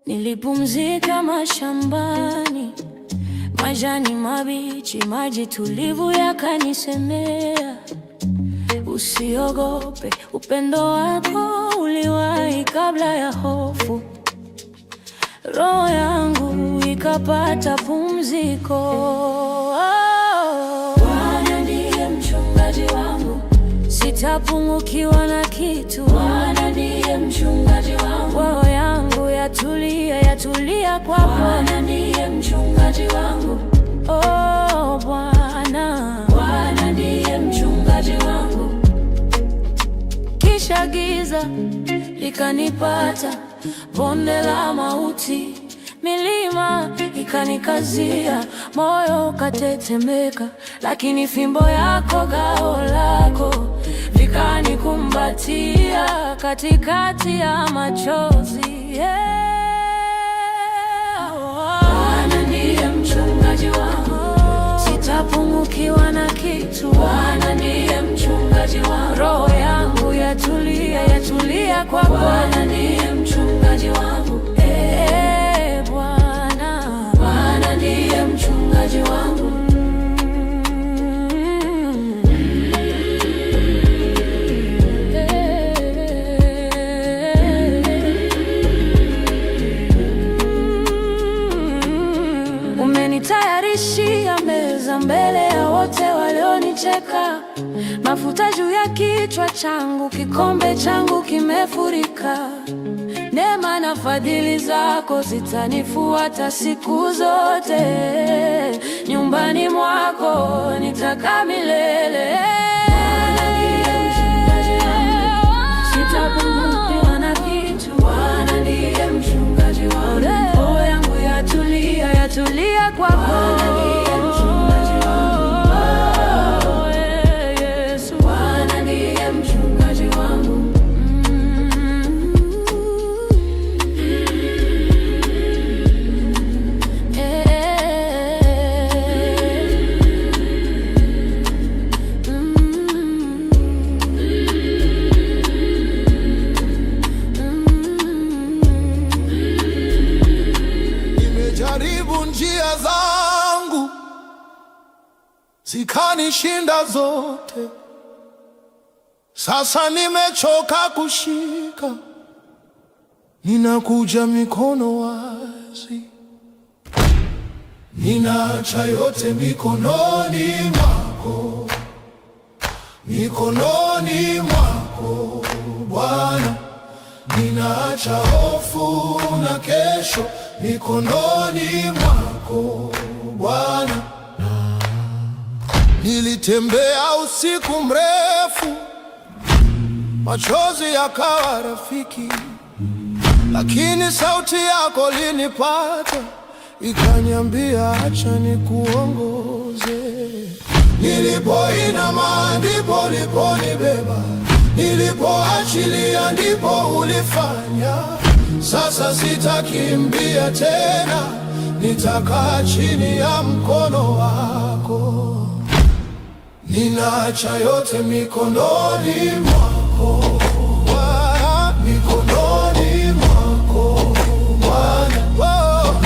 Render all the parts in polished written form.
Nilipumzika mashambani, majani mabichi, maji tulivu yakanisemea, usiogope, upendo wako uliwahi kabla ya hofu. Roho yangu ikapata pumziko. Bwana ndiye mchungaji wangu, sitapungukiwa na kitu. Bwana ndiye mchungaji wangu, roho yangu yatulia kwa Bwana. Ndiye mchungaji wangu, oh Bwana. Bwana ndiye mchungaji wangu. Kisha giza likanipata, bonde la mauti, milima ikanikazia, moyo ukatetemeka, lakini fimbo yako, gao lako vikanikumbatia katikati ya machozi. Bwana ndiye mchungaji wangu, sitapungukiwa na kitu. Bwana ndiye mchungaji wangu, roho yangu yatulia kwa Bwana. Ndiye mchungaji wangu, Bwana. Bwana ndiye mchungaji wangu. Umenitayarishia meza mbele ya wote walionicheka, mafuta juu ya kichwa changu, kikombe changu kimefurika. Neema na fadhili zako zitanifuata siku zote, nyumbani mwako nitakaa milele. Sitapungukiwa na kitu. Bwana ndiye mchungaji wangu, roho yangu yatulia kwa Bwana. Ndiye mchungaji wangu, Yesu. Bwana ndiye mchungaji wangu. Nimejaribu njia zangu zikanishinda zote, sasa nimechoka kushika, ninakuja mikono wazi, ninaacha yote mikononi mwako, mikononi mwako Bwana. Ninaacha hofu na kesho mikononi mwako Bwana. Nilitembea usiku mrefu, machozi yakawa rafiki, lakini sauti yako linipata, ikaniambia acha nikuongoze. Nilipoinama ndipo uliponibeba, nilipoachilia ndipo ulifanya. Sasa sitakimbia tena, nitakaa chini ya mkono wako. Ninaacha yote mikononi mwako Bwana, mikononi mwako Bwana.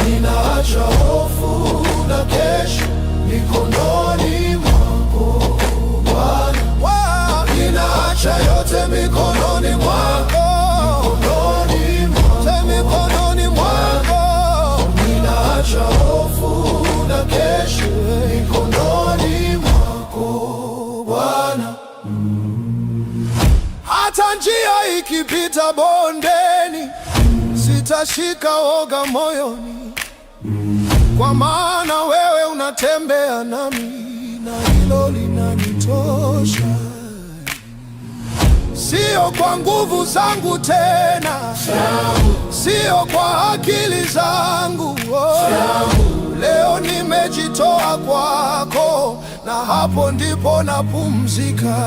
Ninaacha hofu na kesho mikononi mwako Bwana. Ninaacha yote mikononi mwako, mikononi mwako. Ninaacha hofu na kesho mikononi mwako Bwana. Hata njia ikipita bondeni, sitashika woga moyoni, kwa maana wewe unatembea nami, na hilo linanitosha. Sio kwa nguvu zangu tena, sio kwa akili zangu, leo nimejitoa kwako, na hapo ndipo napumzika.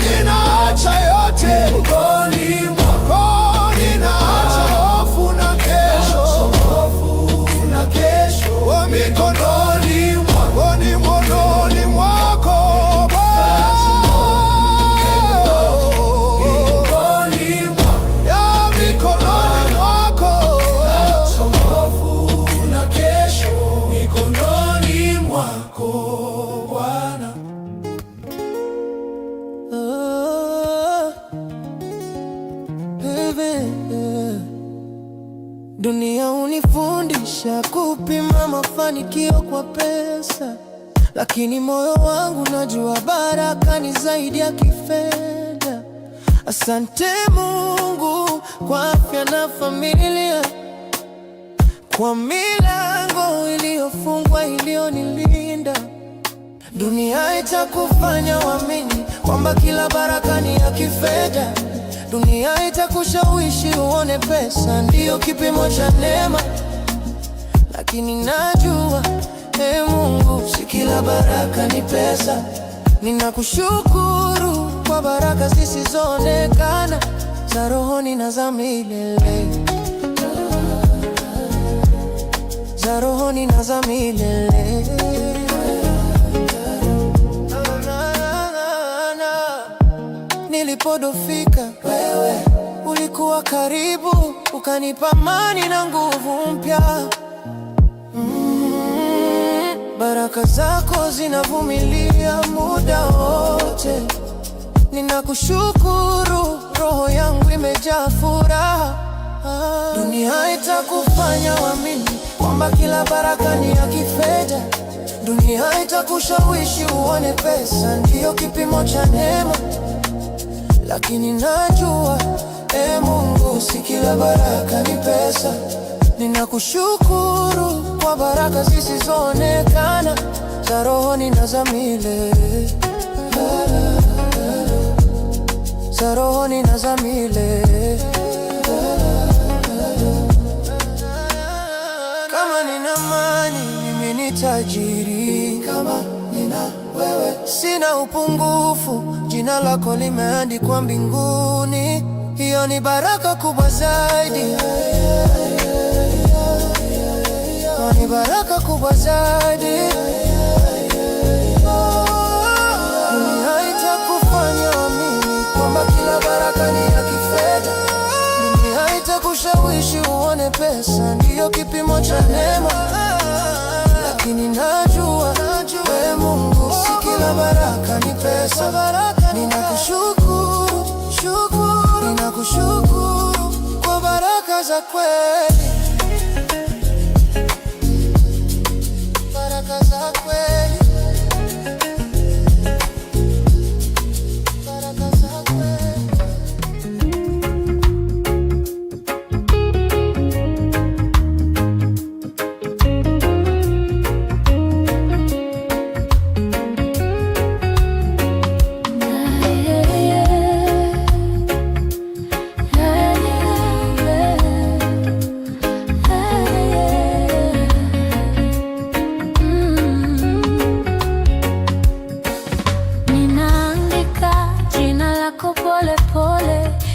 Ninaacha yote mikononi mwako, Dunia hunifundisha kupima mafanikio kwa pesa, lakini moyo wangu najua baraka ni zaidi ya kifedha. Asante Mungu kwa afya na familia, kwa milango iliyofungwa iliyonilinda. Dunia itakufanya uamini kwamba kila baraka ni ya kifedha. Dunia itakushawishi uone pesa ndiyo kipimo cha neema, lakini najua Mungu, si kila baraka ni pesa. Ninakushukuru kwa baraka zisizoonekana, za rohoni na za milele, za rohoni na za milele. Nilipodofika wewe ulikuwa karibu, ukanipa amani na nguvu mpya. Baraka zako zinavumilia muda wote. Ninakushukuru, roho yangu imejaa furaha. Dunia itakufanya uamini kwamba kila baraka ni ya kifedha. Dunia itakushawishi uone pesa ndiyo kipimo cha neema, lakini najua Mungu, si kila baraka ni pesa. Ninakushukuru kwa baraka zisizoonekana, za rohoni na za milele, za rohoni na za milele. Kama nina mali mimi ni tajiri, kama nina wewe sina upungufu. Jina lako limeandikwa mbinguni, hiyo ni baraka kubwa zaidi. Ni baraka kubwa zaidi. Dunia itakufanya uamini kwamba kila baraka ni ya kifedha. Dunia itakushawishi uone pesa ndiyo kipimo cha neema, lakini najua Mungu, si kila baraka ni pesa. Ninakushukuru, ninakushukuru kwa baraka za kweli, baraka za kweli, baraka za kweli.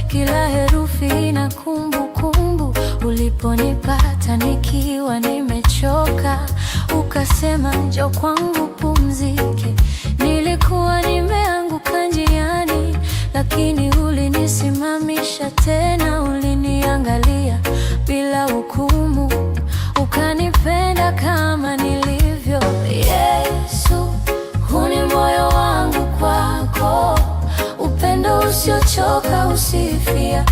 Kila herufi na kumbukumbu. Uliponipata nikiwa nimechoka, ukasema njoo kwangu pumzike. Nilikuwa nimeanguka njiani, lakini ulinisimamisha tena. Uliniangalia bila hukumu, ukanipenda kama nilivyo. Yesu, huu ni moyo wangu kwako, upendo usiochoka usifia.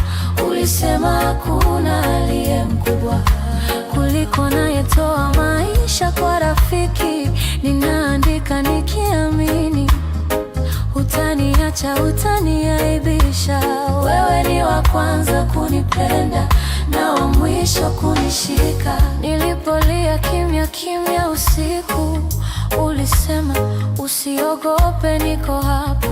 Ulisema hakuna aliye mkubwa kuliko nayetoa maisha kwa rafiki. Ninaandika nikiamini hutaniacha, hutaniaibisha. Wewe ni wa kwanza kunipenda na wa mwisho kunishika. Nilipolia kimya kimya usiku, ulisema usiogope, niko hapa.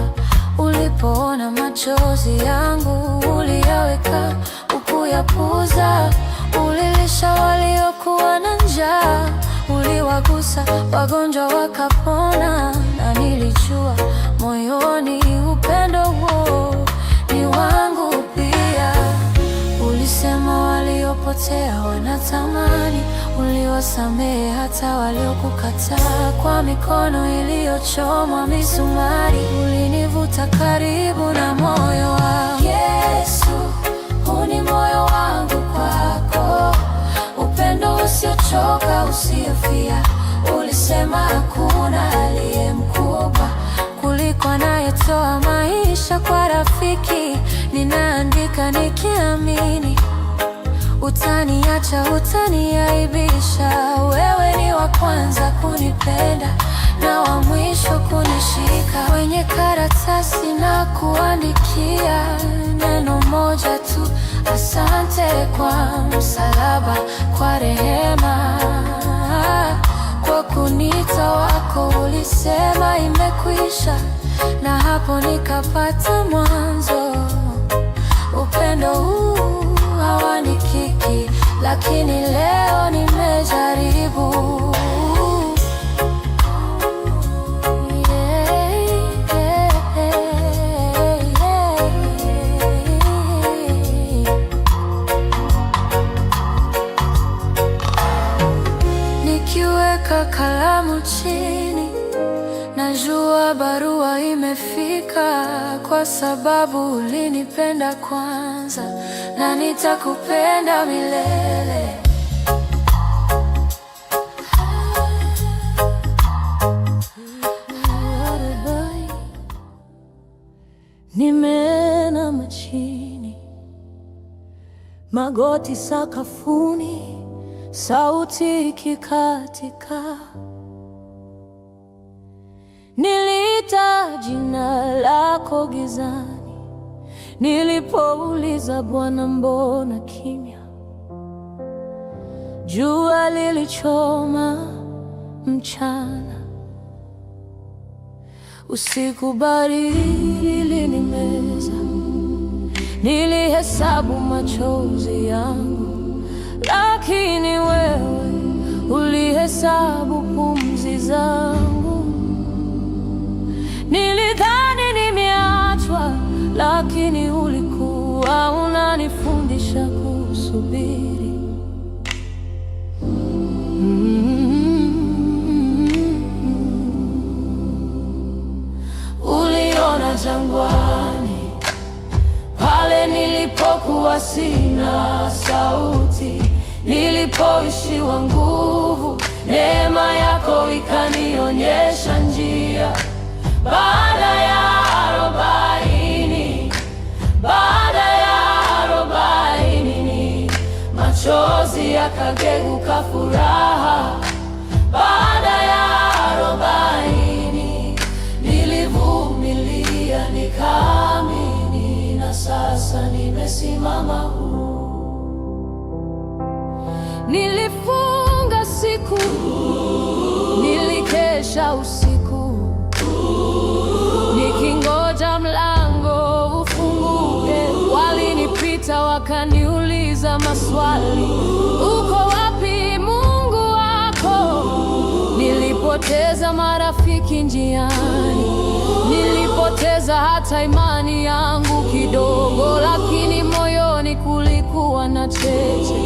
Ulipoona machozi yangu, uliyaweka ukuyapuza. Ulilisha waliokuwa na njaa, uliwagusa wagonjwa wakapona. Na nilijua moyoni upendo huo ni wangu pia. Ulisema waliopotea wanatamani, uliwasamehe hata waliokukataa. Kwa mikono iliyochomwa misumari, ulinivuta karibu na moyo wangu. Yesu, huu ni moyo wangu kwako, upendo usiochoka usiofia. Ulisema hakuna aliye mkubwa kuliko anayetoa maisha kwa rafiki. ninaandika nikiamini utaniacha, utaniaibisha. Wewe ni wa kwanza kunipenda na wa mwisho kunishika. Kwenye karatasi na kuandikia neno moja tu: asante kwa msalaba, kwa rehema, kwa kunita wako. Ulisema imekwisha, na hapo nikapata mwanzo. Upendo huu hawanikiki, lakini leo nimejaribu. Nikiweka kalamu chini, najua barua imefika, kwa sababu ulinipenda kwanza, na nitakupenda milele. Nimeinama chini, magoti sakafuni, sauti ikikatika. Niliita jina lako gizani, nilipouliza Bwana, mbona kimya? Jua lilichoma mchana, usiku baridi ilinimeza. Nilihesabu machozi yangu, lakini wewe ulihesabu pumzi zangu. Nilidhani nimeachwa, lakini ulikuwa unanifundisha kusubiri. Uliona jangwani, pale nilipokuwa sina sauti, nilipoishiwa nguvu, neema yako ikanionyesha njia. Baada ya 40 machozi yakageuka furaha. Baada ya 40 nilivumilia, nikaamini, na sasa nimesimama huru. Nilifunga siku, nilikesha usiku, nikingoja mlango ufunguke. Walinipita wakaniuliza maswali: uko wapi Mungu wako? Nilipoteza marafiki njiani, nilipoteza hata imani yangu kidogo, lakini moyoni kulikuwa na cheche,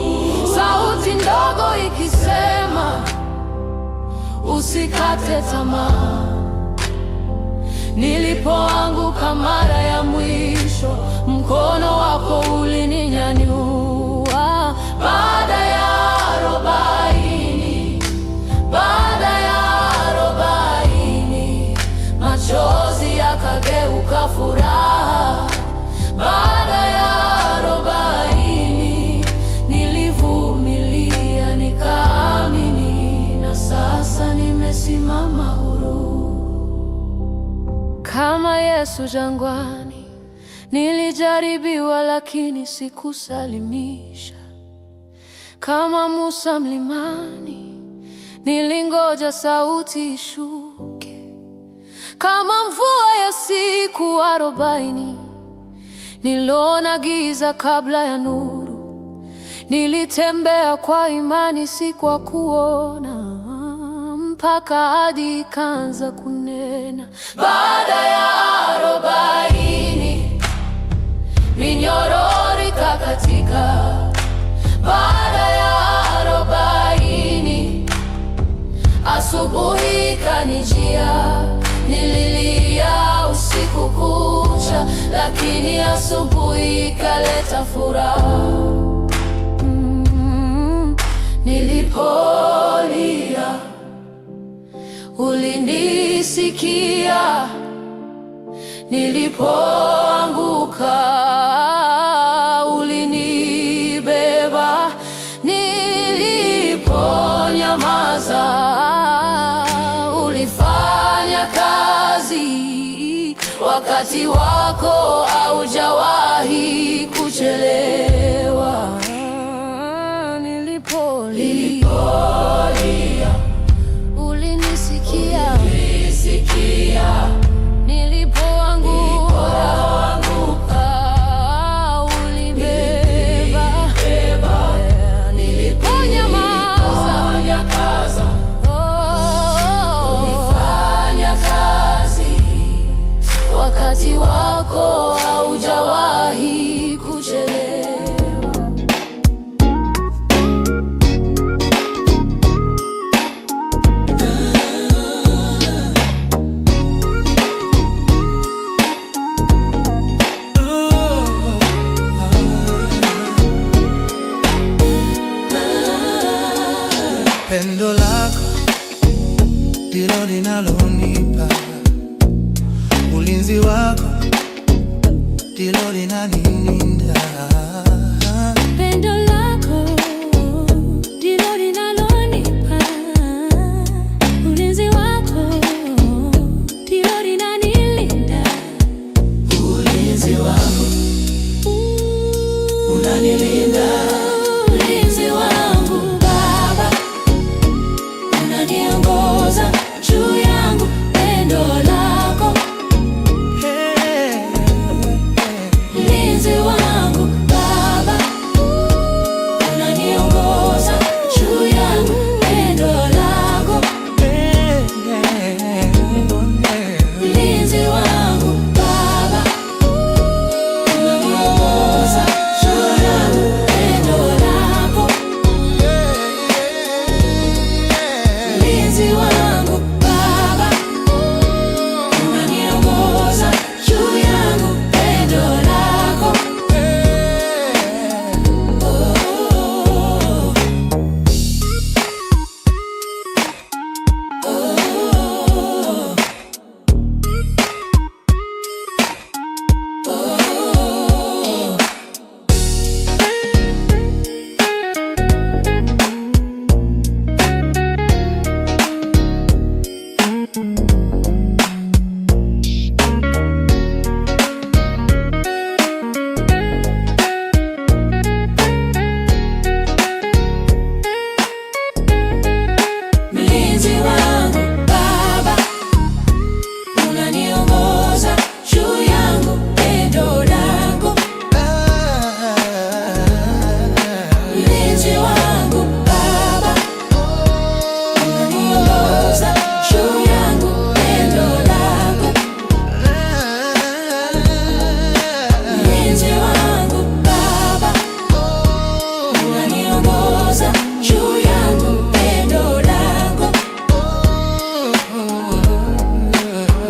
sauti ndogo ikisema, usikate tamaa. Nilipoanguka mara ya mwisho, mkono wako ulininyanyua. Baada ya 40 machozi yakageuka furaha. Baada ya 40 nilivumilia, nikaamini, na sasa nimesimama huru. Kama Yesu jangwani, nilijaribiwa lakini sikusalimisha. Kama Musa mlimani, nilingoja sauti ishuke. Kama mvua ya siku 40, niliona giza kabla ya nuru. Nilitembea kwa imani, si kwa kuona, mpaka hadi ikaanza kunena. Baada ya 40 minyororo ikakatika. Baada ya 40 asubuhi ikanijia. Nililia usiku kucha, lakini asubuhi ikaleta furaha. Nilipolia ulinisikia, nilipoanguka wakati wako haujawahi kuchelewa. Nilipolia ulinisikia, nilipoanguka ulibeba, niliponyamaza ulifanya kazi. Wakati wako haujawahi kuchelewa. Pendo lako ndilo linalonipa, ulinzi wako ndilo linanilinda. Pendo lako ndilo linalonipa, ulinzi wako ndilo linanilinda. Ulinzi wako unanilinda. Ulinzi wangu Baba unaniongoza, juu yangu pendo lako. Ulinzi wangu Baba unaniongoza, juu yangu pendo lako. Ulinzi wangu Baba unaniongoza, juu yangu pendo lako. Ulinzi wangu Baba unaniongoza, juu yangu pendo lako. Mlinzi wangu Baba unaniongoza, juu yangu pendo lako. Mlinzi wangu Baba unaniongoza, juu yangu pendo lako. Mlinzi wangu Baba unaniongoza, juu yangu pendo lako.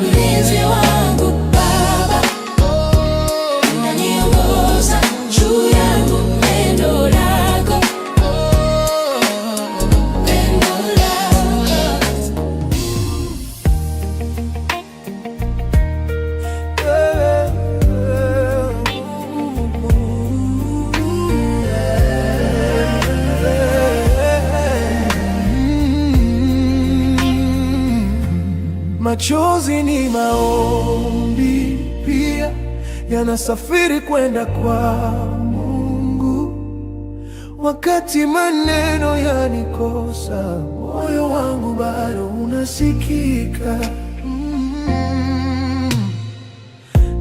Mlinzi wangu Baba unaniongoza, juu yangu pendo lako. Pendo Machozi ni maombi pia, yanasafiri kwenda kwa Mungu. Wakati maneno yanikosa, moyo wangu bado unasikika.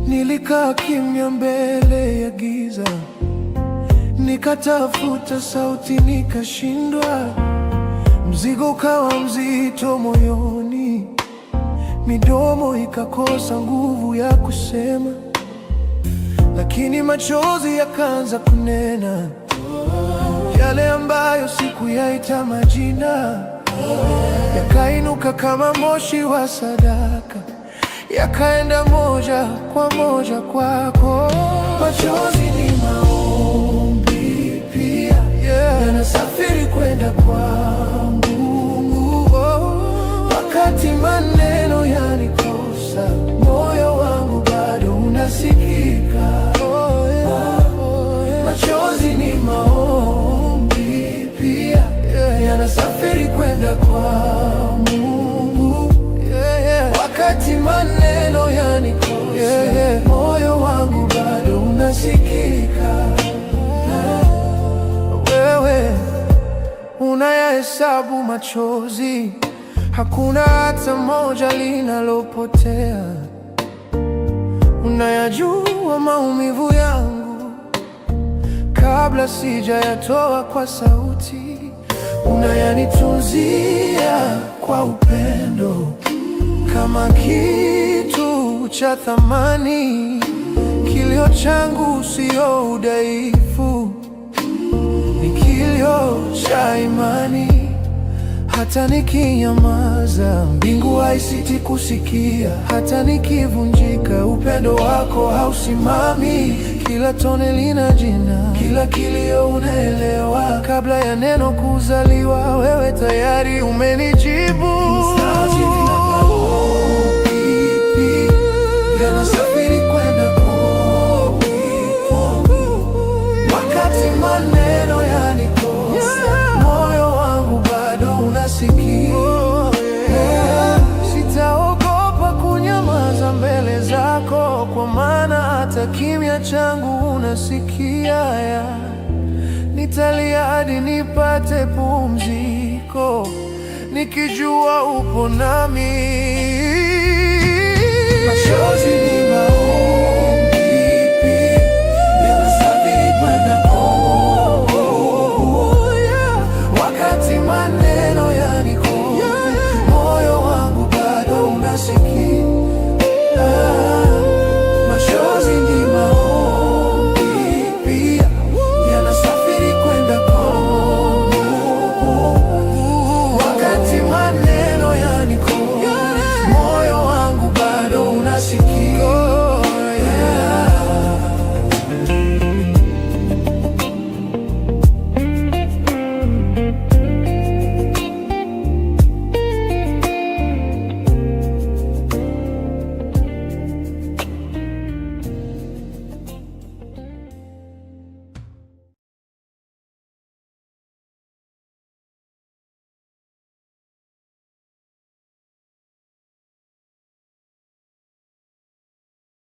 Nilikaa kimya mbele ya giza, nikatafuta sauti nikashindwa. Mzigo ukawa mzito moyoni, midomo ikakosa nguvu ya kusema, lakini machozi yakaanza kunena, yale ambayo sikuyaita majina, yakainuka kama moshi wa sadaka, yakaenda moja kwa moja kwako. Machozi ni maombi pia, yanasafiri kwenda kwa Mungu. Wakati maneno yanikosa, moyo wangu bado unasikika. Machozi ni maombi pia, yanasafiri kwenda kwa Mungu. Wakati maneno yanikosa ninahesabu machozi, hakuna hata moja linalopotea. Unayajua maumivu yangu kabla sijayatoa kwa sauti. Unayanitunzia kwa upendo kama kitu cha thamani. Kilio changu sio udhaifu, ni kilio cha imani. Hata nikinyamaza, mbingu haisiti kusikia. Hata nikivunjika, upendo wako hausimami. Kila tone lina jina, kila kilio unaelewa. Kabla ya neno kuzaliwa, wewe tayari umenijibu. Yanasafiri kwenda wakati maneno yanikosa, moyo wangu bado unasikia. Sitaogopa kunyamaza mbele zako, kwa maana hata kimya changu unasikia. Nitalia hadi nipate pumziko, nikijua upo nami. Machozi ni maua